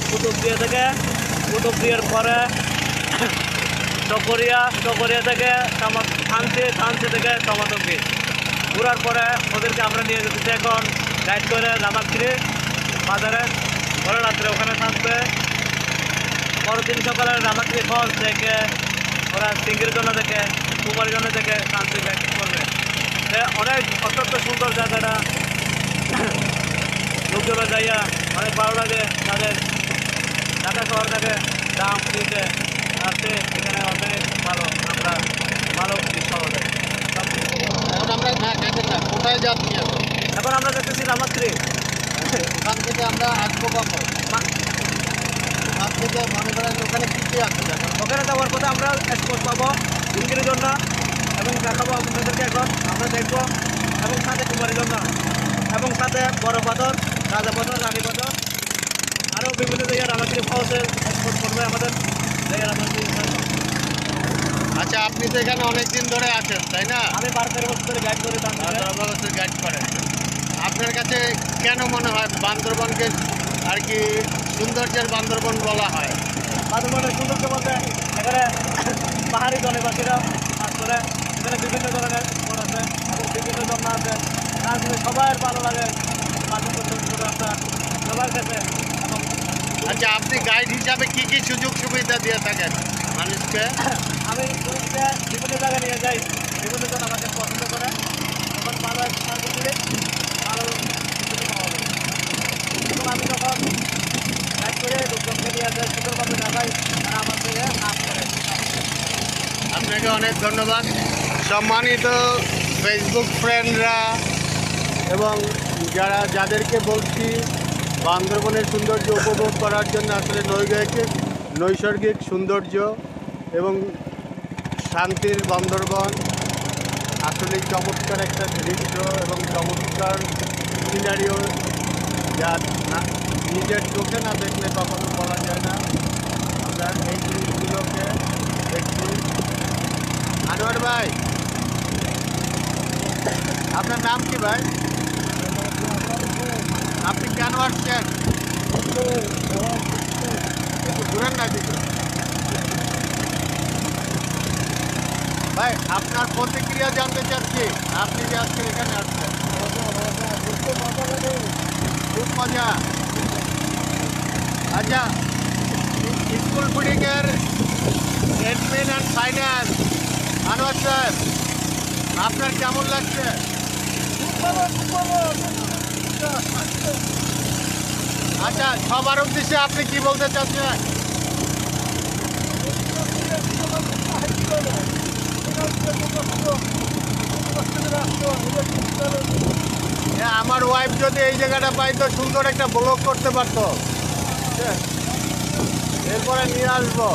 কুতুবদিয়া থেকে, কুতুবদিয়ার পরে চকরিয়া, চকরিয়া থেকে থানচি থেকে টমাটঙ্গি ঘোরার পরে ওদেরকে আমরা নিয়ে যেতেছি এখন গাইড করে রামাক্ষী বাজারে। পরে রাত্রে ওখানে থাকবে। পরের দিন সকালে রামাক্ষী ফলস থেকে ওরা সিঙ্গির জন্য থেকে কুমারীর জন্য থেকে থানচি গাইড করবে। অনেক অত্যন্ত সুন্দর জায়গাটা, লোকজনে যাইয়া অনেক ভালো লাগে। তাদের ঢাকা শহর থেকে দাম দিতে আসতে এখানে অনেক ভালো, আমরা ভালো শহর। কোথায় যাচ্ছি এখন আমরা দেখতেছি রামাক্ষী। ওখান থেকে আমরা আসবো কখন? ওখান থেকে মনে করেন ওখানে কী কী আছে ওখানে যাওয়ার পথে আমরা স্পট পাবো সিঙ্গির জন্য এবং দেখাবো আপনাদেরকে। এখন আমরা দেখবো এবং সাথে কুমারীর জন্য এবং সাথে বড় পাথর, রাজা পাথর, রানী পাথর, আরও বিভিন্ন জায়গায় রামাক্ষী ফলসের স্পট করবে আমাদের জায়গায়। আচ্ছা, আপনি তো এখানে অনেক দিন ধরে আছেন তাই না? আমি 12-13 বছর ধরে গাইড করি। 12 বছর গাইড করেন। আপনার কাছে কেন মনে হয় বান্দরবনকে আর কি সৌন্দর্যের বান্দরবন বলা হয়? বান্দরবনের সৌন্দর্য বলতে এখানে পাহাড়ি জনবাসীরা বাস করে। এখানে বিভিন্ন ধরনের স্পট আছে এবং বিভিন্ন ঝর্ণা আছে। সবার ভালো লাগে আপনার সবার কাছে। এবং আচ্ছা, আপনি গাইড হিসাবে কি কি সুযোগ সুবিধা দিয়ে থাকেন মানুষকে? আমি বিভিন্ন জায়গায় নিয়ে যাই, বিভিন্ন জন আমাকে পছন্দ করে। তখন ভালো সার্ভিস দিলে ভালো কিছু পাওয়া যায়। এবং আমি যখন গাইড করে লোকজনকে নিয়ে যাই সুন্দরভাবে দেখাই, তারা আমার থেকে কাজ করে। আপনাকে অনেক ধন্যবাদ। সম্মানিত ফেসবুক ফ্রেন্ডরা এবং যাদেরকে বলছি বান্দরবনের সৌন্দর্য উপভোগ করার জন্য, আসলে নৈসর্গিক সৌন্দর্য এবং শান্তির বান্দরবন আসলে চমৎকার একটা দৃশ্য এবং চমৎকার সিনারিও, যা নিজের চোখে না দেখলে কখনো বলা যায় না। আমরা এই জিনিসগুলোকে দেখছি। আনোয়ার ভাই, আপনার নাম কি ভাই? আপনি কেন আসছেন? একটু ঘুরেন না দিকে ভাই। আপনার প্রতিক্রিয়া জানতে চাচ্ছি, আপনি যে আজকে এখানে আসছেন। খুব মজা। আচ্ছা, স্কুল ফুডিংয়ের admin and finance Anwar sir, আপনার কেমন লাগছে? আচ্ছা, সবার উদ্দেশ্যে আপনি কি বলতে চাচ্ছেন? আমার ওয়াইফ যদি এই জায়গাটা পাইতো, সুন্দর একটা ব্লগ করতে পারতো, এরপরে নিয়ে আসবো।